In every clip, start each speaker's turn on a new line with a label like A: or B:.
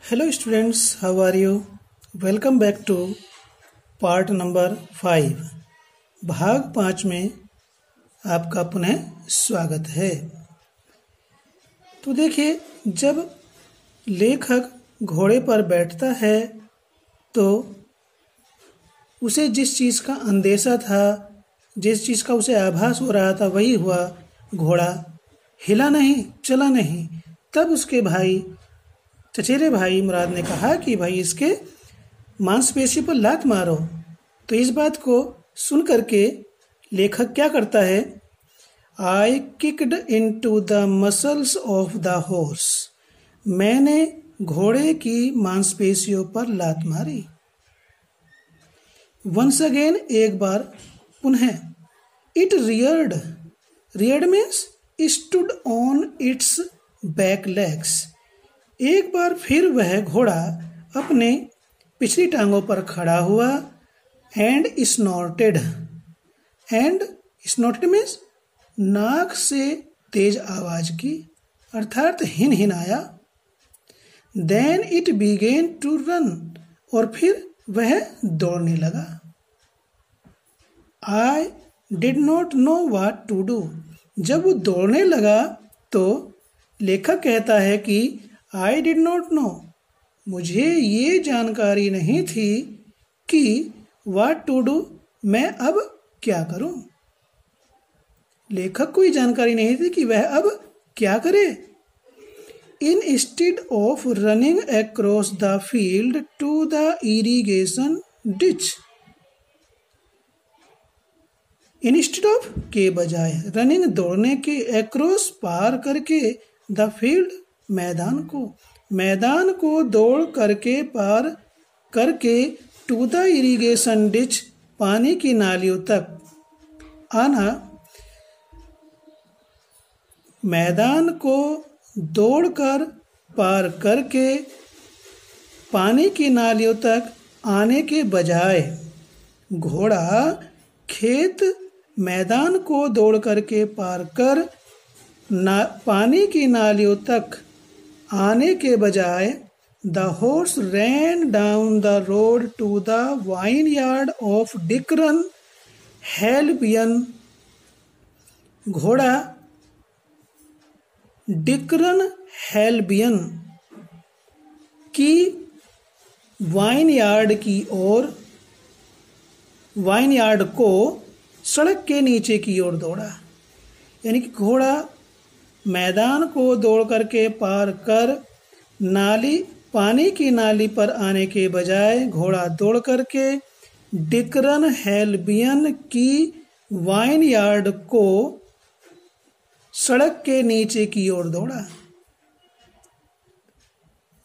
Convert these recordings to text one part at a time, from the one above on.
A: Hello students, how are you? Welcome back to part number 5 भाग 5 में आपका पुनः स्वागत है। तो देखिए, जब लेखक घोड़े पर बैठता है तो उसे जिस चीज़ का अंदेशा था, जिस चीज़ का उसे आभास हो रहा था वही हुआ। घोड़ा हिला नहीं, चला नहीं। तब उसके भाई, चचेरे भाई मुराद ने कहा कि भाई इसके मांसपेशी पर लात मारो। तो इस बात को सुन करके लेखक क्या करता है, I kicked into the muscles of the horse, मैंने घोड़े की मांसपेशियों पर लात मारी। वंस अगेन, एक बार पुनः, it Rudyard, Rudyard means stood on it's back legs, एक बार फिर वह घोड़ा अपने पिछली टांगों पर खड़ा हुआ। And snorted, and snorted means नाक से तेज आवाज की, अर्थात हिन हिन आया। Then it began to run, और फिर वह दौड़ने लगा। I did not know what to do, जब वो दौड़ने लगा तो लेखक कहता है कि आई डिड नॉट नो, मुझे ये जानकारी नहीं थी कि व्हाट टू डू, मैं अब क्या करूं। लेखक को ये जानकारी नहीं थी कि वह अब क्या करे। Instead of running across the field to the irrigation ditch, instead of के बजाय, रनिंग दौड़ने के, अक्रॉस पार करके, द फील्ड मैदान को दौड़ करके, पार करके, टू द इरिगेशन डिच, पानी की नालियों तक आना। मैदान को दौड़कर पार करके पानी की नालियों तक आने के बजाय घोड़ा खेत मैदान को दौड़ करके पार कर पानी की नालियों तक आने के बजाय the horse ran down the road to the vineyard of Dikran Halabian, घोड़ा डिकरन हेल्बियन की वाइन यार्ड की ओर, वाइन यार्ड को सड़क के नीचे की ओर दौड़ा। यानी कि घोड़ा मैदान को दौड़ करके पार कर पानी की नाली पर आने के बजाय घोड़ा दौड़ करके डिकरन हेल्बियन की वाइन यार्ड को सड़क के नीचे की ओर दौड़ा।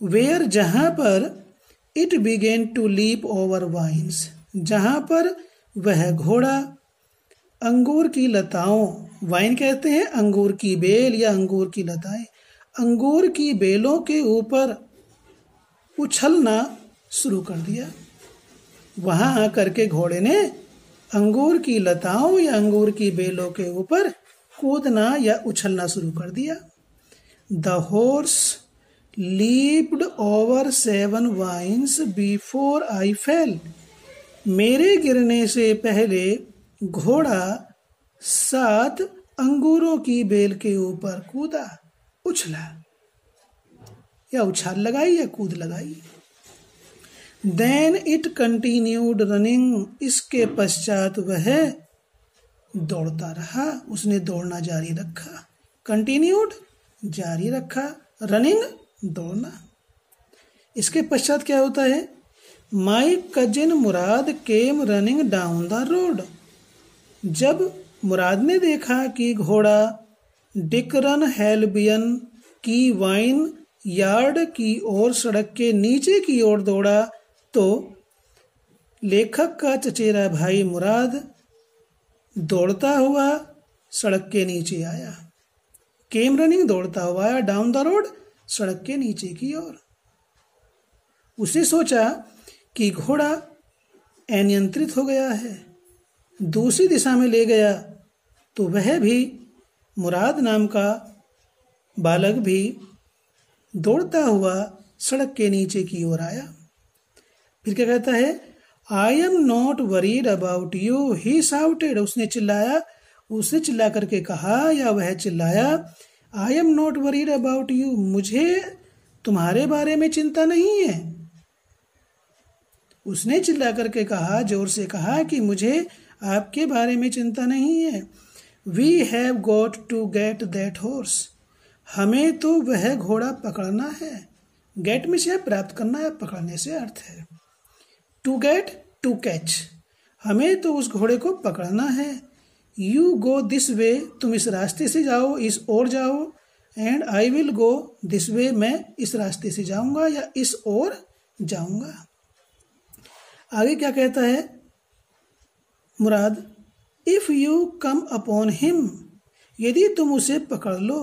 A: वेयर, जहां पर, it began to leap over vines, जहां पर वह घोड़ा अंगूर की लताओं, वाइन कहते हैं अंगूर की बेल या अंगूर की लताएं, अंगूर की बेलों के ऊपर उछलना शुरू कर दिया। वहां आकर के घोड़े ने अंगूर की लताओं या अंगूर की बेलों के ऊपर कूदना या उछलना शुरू कर दिया। The horse leaped over 7 vines before I fell, मेरे गिरने से पहले घोड़ा 7 अंगूरों की बेल के ऊपर कूदा, उछला, या उछाल लगाई या कूद लगाई। देन इट कंटिन्यूड रनिंग, इसके पश्चात वह दौड़ता रहा, उसने दौड़ना जारी रखा। कंटिन्यूड, जारी रखा, रनिंग, दौड़ना। इसके पश्चात क्या होता है, my cousin Murad came running down the road, जब मुराद ने देखा कि घोड़ा डिकरन हेल्बियन की वाइन यार्ड की ओर सड़क के नीचे की ओर दौड़ा, तो लेखक का चचेरा भाई मुराद दौड़ता हुआ सड़क के नीचे आया। केम रनिंग, दौड़ता हुआ आया, डाउन द रोड, सड़क के नीचे की ओर। उसने सोचा कि घोड़ा अनियंत्रित हो गया है, दूसरी दिशा में ले गया, तो वह भी, मुराद नाम का बालक भी दौड़ता हुआ सड़क के नीचे की ओर आया। फिर क्या कहता है, I am not worried about you he shouted, उसने चिल्लाया, उसने चिल्ला करके कहा या वह चिल्लाया, I am not worried about you, मुझे तुम्हारे बारे में चिंता नहीं है। उसने चिल्ला करके कहा, जोर से कहा कि मुझे आपके बारे में चिंता नहीं है। We have got to get that horse, हमें तो वह घोड़ा पकड़ना है। गेट में से प्राप्त करना या पकड़ने से अर्थ है। टू गेट, टू कैच, हमें तो उस घोड़े को पकड़ना है। यू गो दिस वे, तुम इस रास्ते से जाओ, इस ओर जाओ। And I will go this way, मैं इस रास्ते से जाऊंगा या इस ओर जाऊंगा। आगे क्या कहता है Mourad, if you come upon him, यदि तुम उसे पकड़ लो।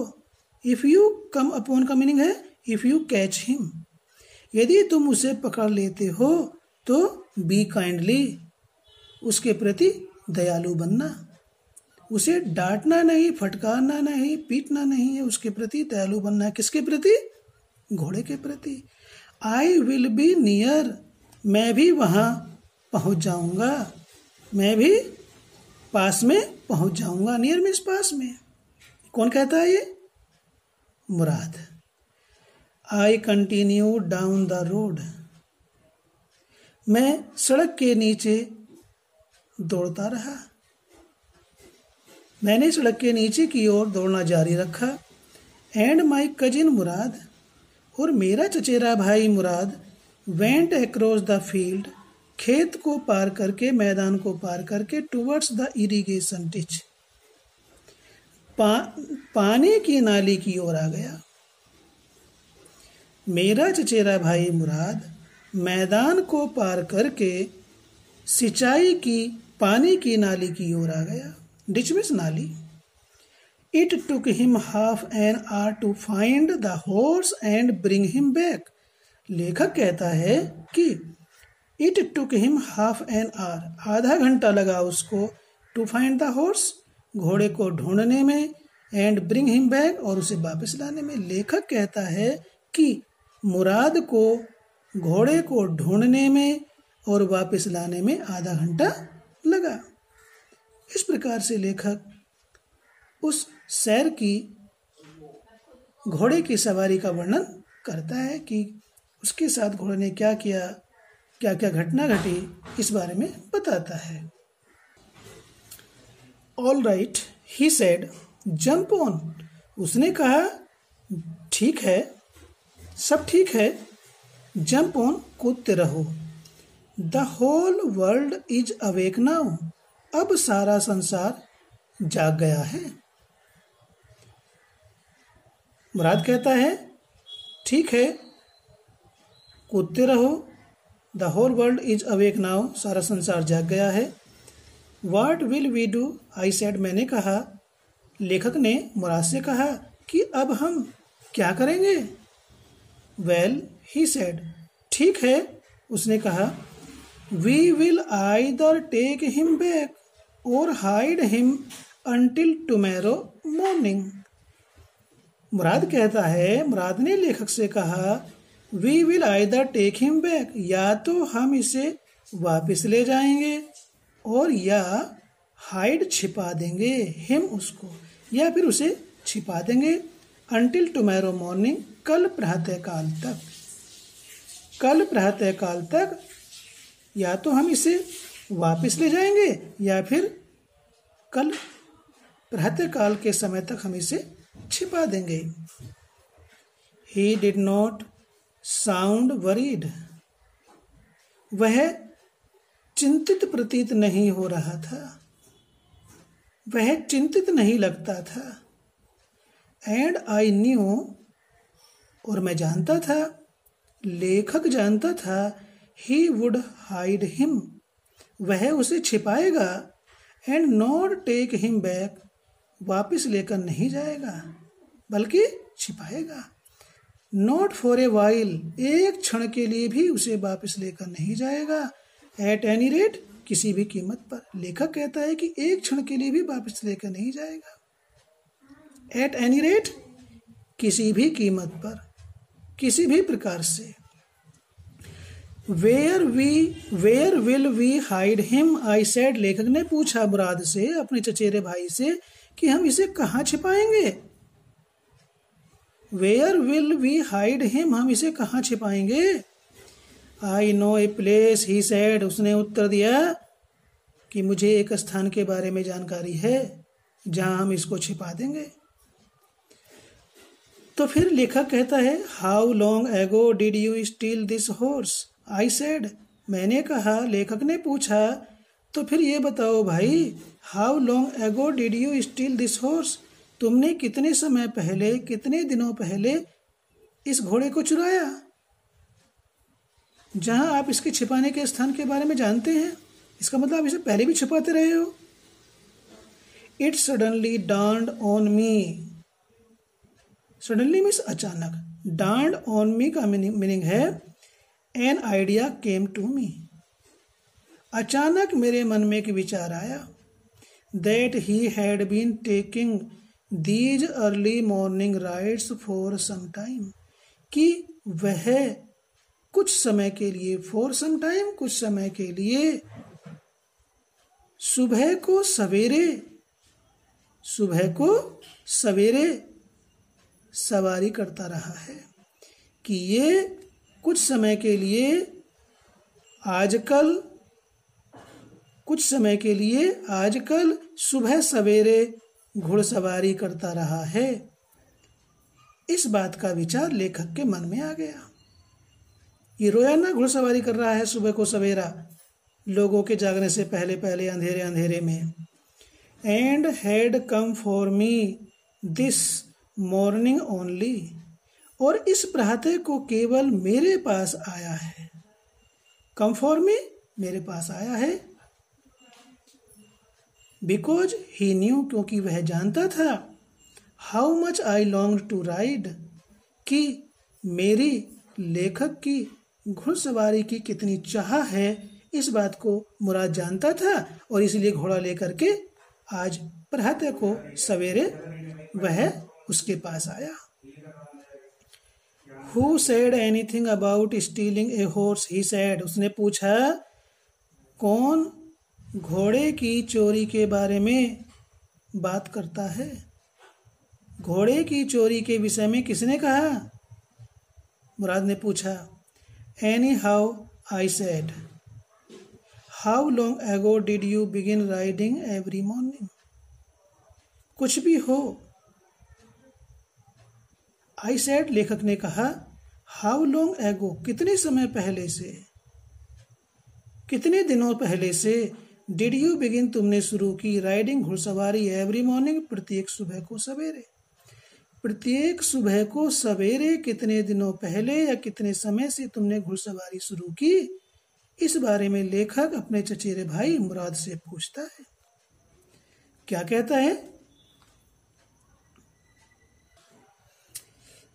A: इफ यू कम अपॉन का मीनिंग है इफ यू कैच हिम, यदि तुम उसे पकड़ लेते हो तो बी काइंडली, उसके प्रति दयालु बनना। उसे डांटना नहीं, फटकारना नहीं, पीटना नहीं है, उसके प्रति दयालु बनना है। किसके प्रति? घोड़े के प्रति। आई विल बी नियर, मैं भी वहां पहुंच जाऊंगा, मैं भी पास में पहुंच जाऊंगा। नियर मीन्स पास में। कौन कहता है ये? Mourad. I continue down the road, मैं सड़क के नीचे दौड़ता रहा, मैंने सड़क के नीचे की ओर दौड़ना जारी रखा। एंड माई कजिन मुराद, और मेरा चचेरा भाई मुराद, वेंट अक्रॉस द फील्ड, खेत को पार करके, मैदान को पार करके, टुवर्ड्स द इरिगेशन डिच, पानी की नाली की ओर आ गया। मेरा चचेरा भाई मुराद मैदान को पार करके सिंचाई की पानी की नाली की ओर आ गया। डिच मीन्स नाली। It took him half an hour to find the horse and bring him back. लेखक कहता है कि it took him half an hour, आधा घंटा लगा उसको, टू फाइंड द हॉर्स, घोड़े को ढूंढने में, एंड ब्रिंग हिम बैक, और उसे वापस लाने में। लेखक कहता है कि मुराद को घोड़े को ढूंढने में और वापस लाने में आधा घंटा लगा। इस प्रकार से लेखक उस सैर की, घोड़े की सवारी का वर्णन करता है कि उसके साथ घोड़े ने क्या किया, क्या क्या घटना घटी, इस बारे में बताता है। All right he said, jump on, उसने कहा ठीक है, सब ठीक है, जंप ऑन, कूदते रहो। The whole world is awake now, अब सारा संसार जाग गया है। मुराद कहता है ठीक है, कूदते रहो। The whole world is awake now, सारा संसार जाग गया है। What will we do, I said, मैंने कहा। लेखक ने मुराद से कहा कि अब हम क्या करेंगे। वेल ही सेड, ठीक है, उसने कहा। We will either take him back और hide him until tomorrow morning. Mourad कहता है, मुराद ने लेखक से कहा, we will either take him back, या तो हम इसे वापस ले जाएंगे और या हाइड छिपा देंगे, हिम उसको, या फिर उसे छिपा देंगे। अंटिल टुमारो मॉर्निंग, कल प्रातःकाल तक, कल प्रातःकाल तक या तो हम इसे वापस ले जाएंगे या फिर कल प्रातःकाल के समय तक हम इसे छिपा देंगे। He did not sound worried, वह चिंतित प्रतीत नहीं हो रहा था, वह चिंतित नहीं लगता था। एंड आई न्यू, और मैं जानता था, लेखक जानता था, ही वुड हाइड हिम, वह उसे छिपाएगा। And not take him back, वापिस लेकर नहीं जाएगा बल्कि छिपाएगा। नॉट फॉर ए वाइल, एक क्षण के लिए भी उसे वापिस लेकर नहीं जाएगा। एट एनी रेट, किसी भी कीमत पर। लेखक कहता है कि एक क्षण के लिए भी वापिस लेकर नहीं जाएगा। एट एनी रेट, किसी भी कीमत पर, किसी भी प्रकार से। Where will we hide him, I said, लेखक ने पूछा मुराद से, अपने चचेरे भाई से, कि हम इसे कहाँ छिपाएंगे। Where will we hide him, हम इसे कहाँ छिपाएंगे। I know a place, he said, उसने उत्तर दिया कि मुझे एक स्थान के बारे में जानकारी है जहां हम इसको छिपा देंगे। तो फिर लेखक कहता है, how long ago did you steel this horse, I said, मैंने कहा, लेखक ने पूछा, तो फिर ये बताओ भाई, how long ago did you steel this horse, तुमने कितने समय पहले, कितने दिनों पहले इस घोड़े को चुराया, जहां आप इसके छिपाने के स्थान के बारे में जानते हैं। इसका मतलब आप इसे पहले भी छुपाते रहे हो। It suddenly dawned on me, suddenly means अचानक, डार्न्ड ऑन मी का मीनिंग है an idea came to me, अचानक मेरे मन में एक विचार आया, that he had been taking these early morning rides for some time, कि वह कुछ समय के लिए, फॉर सम टाइम, कुछ समय के लिए, सुबह को सवेरे सवारी करता रहा है, कि ये कुछ समय के लिए आजकल सुबह सवेरे घुड़सवारी करता रहा है। इस बात का विचार लेखक के मन में आ गया। ये रोजाना घुड़सवारी कर रहा है सुबह को सवेरा, लोगों के जागने से पहले पहले, अंधेरे अंधेरे में। And had come for me this morning only, और इस प्रातः को केवल मेरे पास आया है। कम फॉर मी, मेरे पास आया है। बिकॉज ही न्यू, क्योंकि वह जानता था, how much I long to ride, कि मेरी, लेखक की, घुड़सवारी की कितनी चाह है, इस बात को मुराद जानता था, और इसलिए घोड़ा लेकर के आज प्रातः को सवेरे वह उसके पास आया। Who said anything about stealing a horse? He said, उसने पूछा, कौन घोड़े की चोरी के बारे में बात करता है। घोड़े की चोरी के विषय में किसने कहा, मुराद ने पूछा। Anyhow, I said, how long ago did you begin riding every morning? कुछ भी हो, I said, लेखक ने कहा, how long ago, कितने समय पहले से, कितने दिनों पहले से, did you begin, तुमने शुरू की, riding, घुड़सवारी, every morning, प्रत्येक सुबह को सवेरे। प्रत्येक सुबह को सवेरे कितने दिनों पहले या कितने समय से तुमने घुड़सवारी शुरू की, इस बारे में लेखक अपने चचेरे भाई मुराद से पूछता है। क्या कहता है,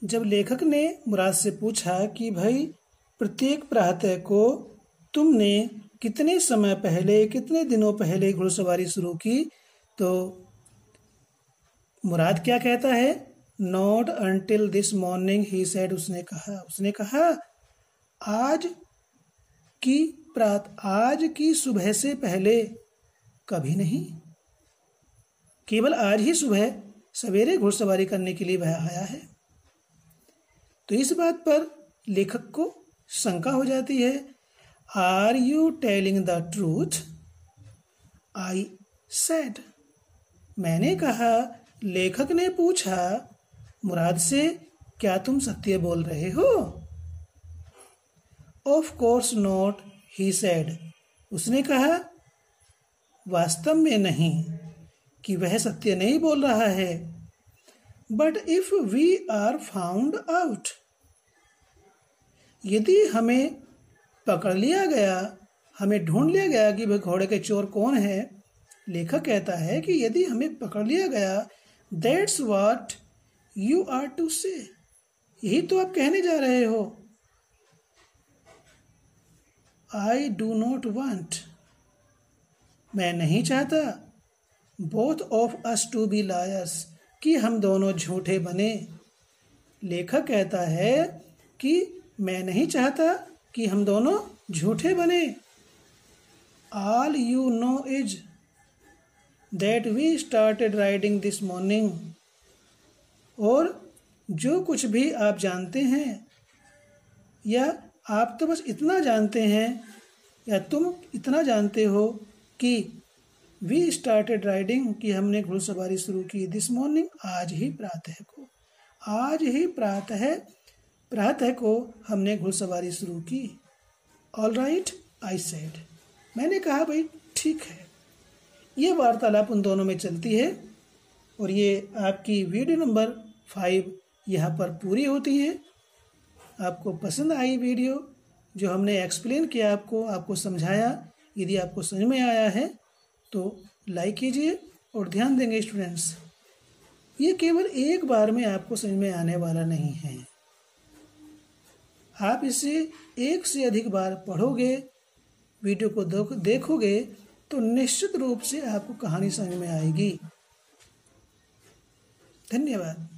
A: जब लेखक ने मुराद से पूछा कि भाई प्रत्येक प्रातः को तुमने कितने समय पहले, कितने दिनों पहले घुड़सवारी शुरू की, तो मुराद क्या कहता है, not until this morning, he said, उसने कहा आज की सुबह से पहले कभी नहीं, केवल आज ही सुबह सवेरे घुड़सवारी करने के लिए वह आया है। तो इस बात पर लेखक को शंका हो जाती है। Are you telling the truth, I said, मैंने कहा। लेखक ने पूछा मुराद से, क्या तुम सत्य बोल रहे हो। Of course not, he said, उसने कहा वास्तव में नहीं, कि वह सत्य नहीं बोल रहा है। But if we are found out, यदि हमें पकड़ लिया गया, हमें ढूंढ लिया गया कि वह घोड़े के चोर कौन है, लेखक कहता है कि यदि हमें पकड़ लिया गया, that's what you are to say, यही तो आप कहने जा रहे हो। आई डू नॉट वांट, मैं नहीं चाहता, both of us to be liars, कि हम दोनों झूठे बने। लेखक कहता है कि मैं नहीं चाहता कि हम दोनों झूठे बने। All you know is that we started riding this morning। और जो कुछ भी आप जानते हैं, या आप तो बस इतना जानते हैं, या तुम इतना जानते हो कि वी स्टार्टेड राइडिंग, कि हमने घुड़सवारी शुरू की दिस मॉर्निंग, आज ही प्रातः को। आज ही प्रातः को हमने घुड़सवारी शुरू की। ऑल राइट आई सेड, मैंने कहा भाई ठीक है। ये वार्तालाप उन दोनों में चलती है और ये आपकी वीडियो नंबर 5 यहाँ पर पूरी होती है। आपको पसंद आई वीडियो, जो हमने एक्सप्लेन किया आपको समझाया, यदि आपको समझ में आया है तो लाइक कीजिए। और ध्यान देंगे स्टूडेंट्स, ये केवल एक बार में आपको समझ में आने वाला नहीं है। आप इसे एक से अधिक बार पढ़ोगे, वीडियो को देखोगे तो निश्चित रूप से आपको कहानी समझ में आएगी। धन्यवाद।